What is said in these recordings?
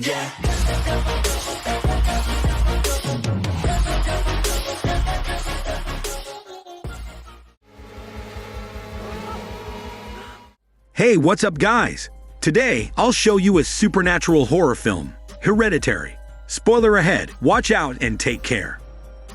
yeah. Hey, what's up guys? Today, I'll show you a supernatural horror film, Hereditary. Spoiler ahead, watch out and take care.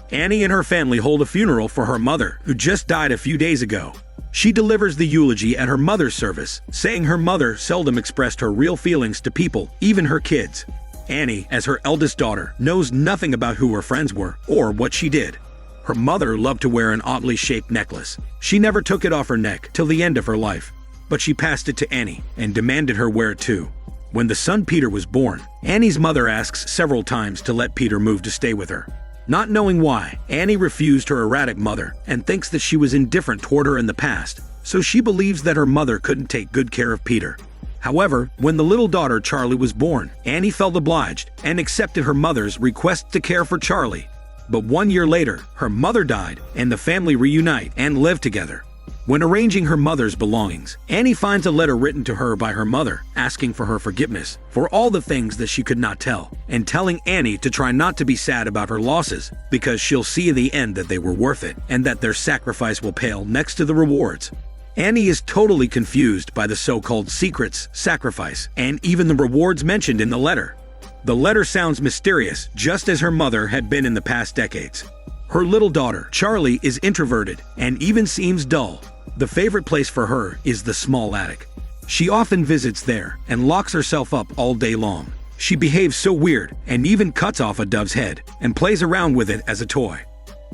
Annie and her family hold a funeral for her mother, who just died a few days ago. She delivers the eulogy at her mother's service, saying her mother seldom expressed her real feelings to people, even her kids. Annie, as her eldest daughter, knows nothing about who her friends were or what she did. Her mother loved to wear an oddly shaped necklace. She never took it off her neck till the end of her life. But she passed it to Annie and demanded her wear it too. When the son Peter was born, Annie's mother asks several times to let Peter move to stay with her. Not knowing why, Annie refused her erratic mother and thinks that she was indifferent toward her in the past, so she believes that her mother couldn't take good care of Peter. However, when the little daughter Charlie was born, Annie felt obliged and accepted her mother's request to care for Charlie. But 1 year later, her mother died and the family reunite and live together. When arranging her mother's belongings, Annie finds a letter written to her by her mother asking for her forgiveness for all the things that she could not tell, and telling Annie to try not to be sad about her losses because she'll see in the end that they were worth it and that their sacrifice will pale next to the rewards. Annie is totally confused by the so-called secrets, sacrifice, and even the rewards mentioned in the letter. The letter sounds mysterious, just as her mother had been in the past decades. Her little daughter, Charlie, is introverted and even seems dull. The favorite place for her is the small attic. She often visits there and locks herself up all day long. She behaves so weird and even cuts off a dove's head and plays around with it as a toy.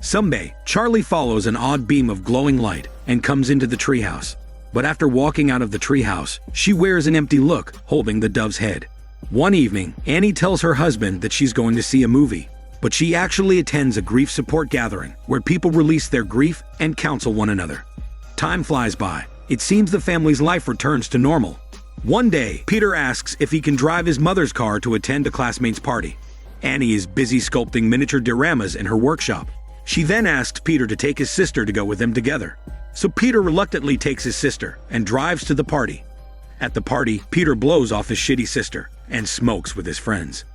Someday, Charlie follows an odd beam of glowing light and comes into the treehouse. But after walking out of the treehouse, she wears an empty look, holding the dove's head. One evening, Annie tells her husband that she's going to see a movie. But she actually attends a grief support gathering where people release their grief and counsel one another. Time flies by. It seems the family's life returns to normal. One day, Peter asks if he can drive his mother's car to attend a classmate's party. Annie is busy sculpting miniature dioramas in her workshop. She then asks Peter to take his sister to go with them together. So Peter reluctantly takes his sister and drives to the party. At the party, Peter blows off his shitty sister and smokes with his friends.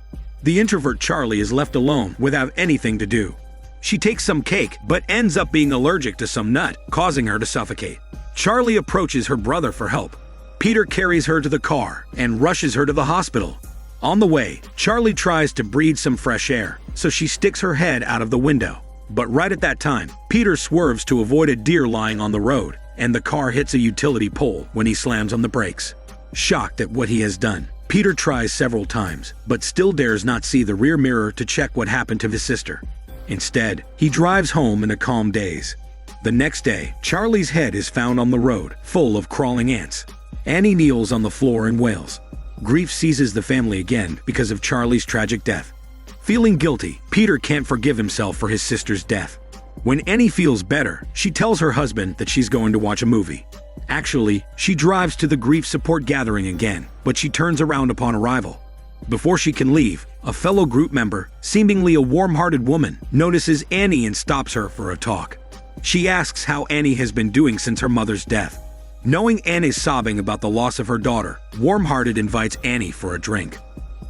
The introvert Charlie is left alone without anything to do. She takes some cake but ends up being allergic to some nut, causing her to suffocate. Charlie approaches her brother for help. Peter carries her to the car and rushes her to the hospital. On the way, Charlie tries to breathe some fresh air, so she sticks her head out of the window. But right at that time, Peter swerves to avoid a deer lying on the road, and the car hits a utility pole when he slams on the brakes. Shocked at what he has done, Peter tries several times, but still dares not see the rear mirror to check what happened to his sister. Instead, he drives home in a calm daze. The next day, Charlie's head is found on the road, full of crawling ants. Annie kneels on the floor and wails. Grief seizes the family again because of Charlie's tragic death. Feeling guilty, Peter can't forgive himself for his sister's death. When Annie feels better, she tells her husband that she's going to watch a movie. Actually, she drives to the grief support gathering again, but she turns around upon arrival. Before she can leave, a fellow group member, seemingly a warm-hearted woman, notices Annie and stops her for a talk. She asks how Annie has been doing since her mother's death. Knowing Annie's sobbing about the loss of her daughter, Warm-Hearted invites Annie for a drink.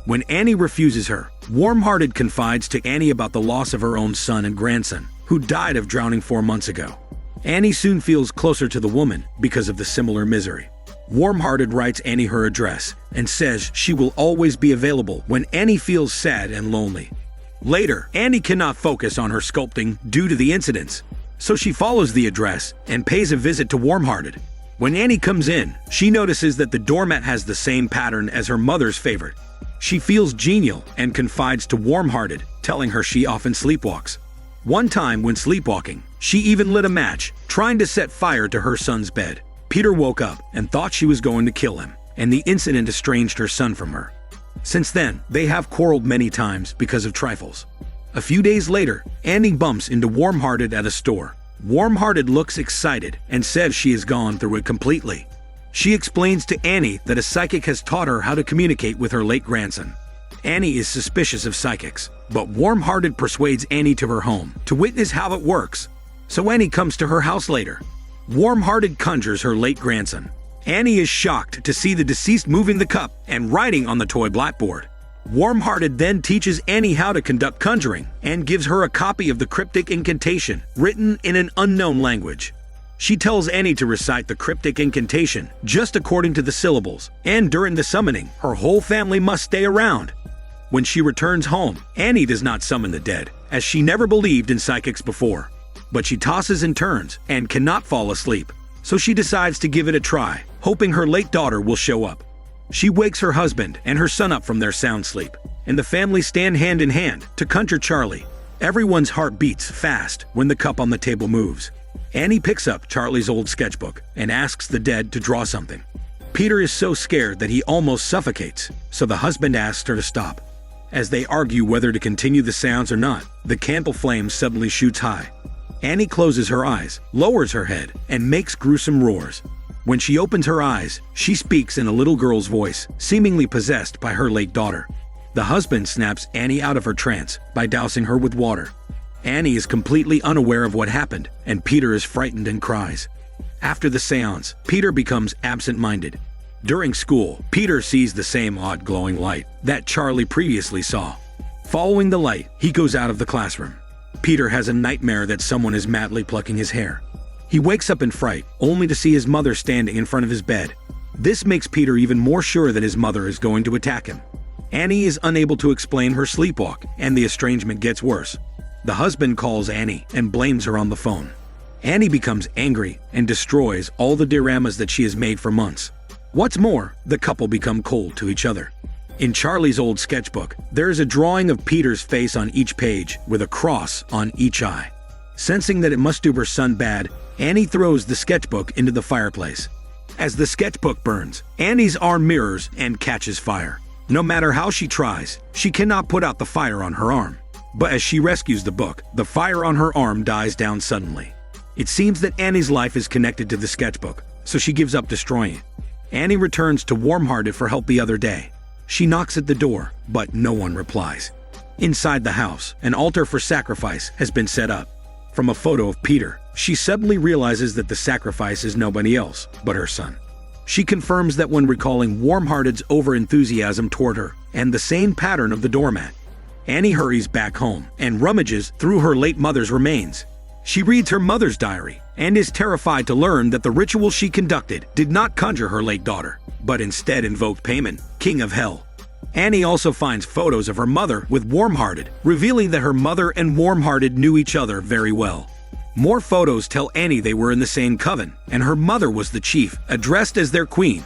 When Annie refuses her, Warm-Hearted confides to Annie about the loss of her own son and grandson, who died of drowning 4 months ago. Annie soon feels closer to the woman because of the similar misery. Warm-Hearted writes Annie her address and says she will always be available when Annie feels sad and lonely. Later, Annie cannot focus on her sculpting due to the incidents, so she follows the address and pays a visit to Warm-Hearted. When Annie comes in, she notices that the doormat has the same pattern as her mother's favorite. She feels genial and confides to Warm-Hearted, telling her she often sleepwalks. One time when sleepwalking, she even lit a match, trying to set fire to her son's bed. Peter woke up and thought she was going to kill him, and the incident estranged her son from her. Since then, they have quarreled many times because of trifles. A few days later, Annie bumps into Warm-Hearted at a store. Warm-Hearted looks excited and says she has gone through it completely. She explains to Annie that a psychic has taught her how to communicate with her late grandson. Annie is suspicious of psychics, but Warm-Hearted persuades Annie to her home to witness how it works. So Annie comes to her house later. Warm-Hearted conjures her late grandson. Annie is shocked to see the deceased moving the cup and writing on the toy blackboard. Warm-Hearted then teaches Annie how to conduct conjuring and gives her a copy of the cryptic incantation written in an unknown language. She tells Annie to recite the cryptic incantation just according to the syllables, and during the summoning, her whole family must stay around. When she returns home, Annie does not summon the dead, as she never believed in psychics before. But she tosses and turns and cannot fall asleep, so she decides to give it a try, hoping her late daughter will show up. She wakes her husband and her son up from their sound sleep, and the family stand hand in hand to conjure Charlie. Everyone's heart beats fast when the cup on the table moves. Annie picks up Charlie's old sketchbook and asks the dead to draw something. Peter is so scared that he almost suffocates, so the husband asks her to stop. As they argue whether to continue the seance or not, the candle flame suddenly shoots high. Annie closes her eyes, lowers her head, and makes gruesome roars. When she opens her eyes, she speaks in a little girl's voice, seemingly possessed by her late daughter. The husband snaps Annie out of her trance by dousing her with water. Annie is completely unaware of what happened, and Peter is frightened and cries. After the seance, Peter becomes absent-minded. During school, Peter sees the same odd glowing light that Charlie previously saw. Following the light, he goes out of the classroom. Peter has a nightmare that someone is madly plucking his hair. He wakes up in fright, only to see his mother standing in front of his bed. This makes Peter even more sure that his mother is going to attack him. Annie is unable to explain her sleepwalk, and the estrangement gets worse. The husband calls Annie and blames her on the phone. Annie becomes angry and destroys all the dioramas that she has made for months. What's more, the couple become cold to each other. In Charlie's old sketchbook, there is a drawing of Peter's face on each page with a cross on each eye. Sensing that it must do her son bad, Annie throws the sketchbook into the fireplace. As the sketchbook burns, Annie's arm mirrors and catches fire. No matter how she tries, she cannot put out the fire on her arm. But as she rescues the book, the fire on her arm dies down suddenly. It seems that Annie's life is connected to the sketchbook, so she gives up destroying it. Annie returns to Warm-Hearted for help the other day. She knocks at the door, but no one replies. Inside the house, an altar for sacrifice has been set up. From a photo of Peter, she suddenly realizes that the sacrifice is nobody else but her son. She confirms that when recalling Warm-Hearted's over-enthusiasm toward her and the same pattern of the doormat. Annie hurries back home and rummages through her late mother's remains. She reads her mother's diary and is terrified to learn that the ritual she conducted did not conjure her late daughter, but instead invoked Paimon, king of hell. Annie also finds photos of her mother with Warm-Hearted, revealing that her mother and Warm-Hearted knew each other very well. More photos tell Annie they were in the same coven, and her mother was the chief, addressed as their queen.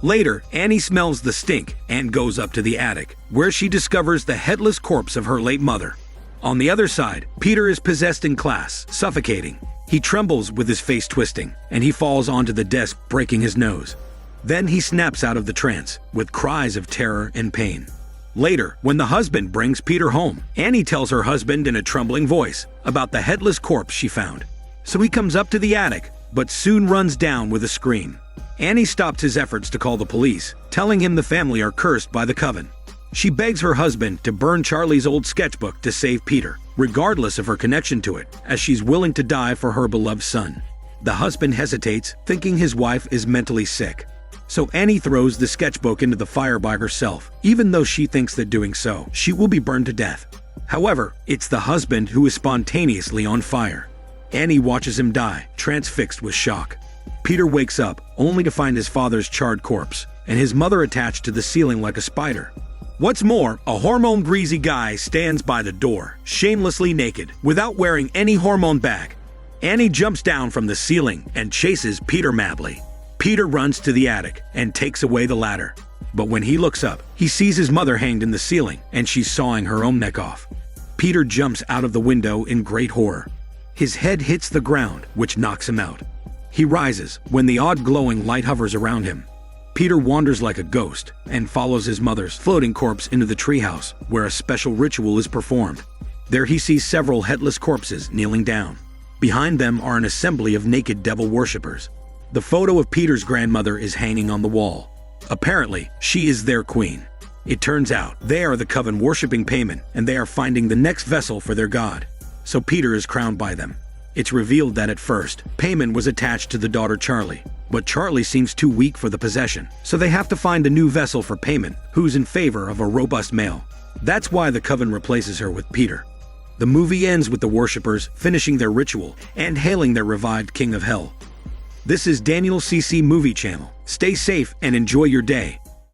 Later, Annie smells the stink and goes up to the attic, where she discovers the headless corpse of her late mother. On the other side, Peter is possessed in class, suffocating. He trembles with his face twisting, and he falls onto the desk, breaking his nose. Then he snaps out of the trance, with cries of terror and pain. Later, when the husband brings Peter home, Annie tells her husband in a trembling voice about the headless corpse she found. So he comes up to the attic, but soon runs down with a scream. Annie stops his efforts to call the police, telling him the family are cursed by the coven. She begs her husband to burn Charlie's old sketchbook to save Peter, regardless of her connection to it, as she's willing to die for her beloved son. The husband hesitates, thinking his wife is mentally sick. So Annie throws the sketchbook into the fire by herself, even though she thinks that doing so, she will be burned to death. However, it's the husband who is spontaneously on fire. Annie watches him die, transfixed with shock. Peter wakes up, only to find his father's charred corpse, and his mother attached to the ceiling like a spider. What's more, a hormone-greasy guy stands by the door, shamelessly naked, without wearing any hormone bag. Annie jumps down from the ceiling and chases Peter madly. Peter runs to the attic and takes away the ladder. But when he looks up, he sees his mother hanged in the ceiling, and she's sawing her own neck off. Peter jumps out of the window in great horror. His head hits the ground, which knocks him out. He rises when the odd glowing light hovers around him. Peter wanders like a ghost and follows his mother's floating corpse into the treehouse, where a special ritual is performed. There he sees several headless corpses kneeling down. Behind them are an assembly of naked devil worshippers. The photo of Peter's grandmother is hanging on the wall. Apparently, she is their queen. It turns out they are the coven worshipping Paimon, and they are finding the next vessel for their god. So Peter is crowned by them. It's revealed that at first, Payman was attached to the daughter Charlie. But Charlie seems too weak for the possession, so they have to find a new vessel for Payman, who's in favor of a robust male. That's why the coven replaces her with Peter. The movie ends with the worshippers finishing their ritual and hailing their revived King of Hell. This is Daniel CC Movie Channel. Stay safe and enjoy your day.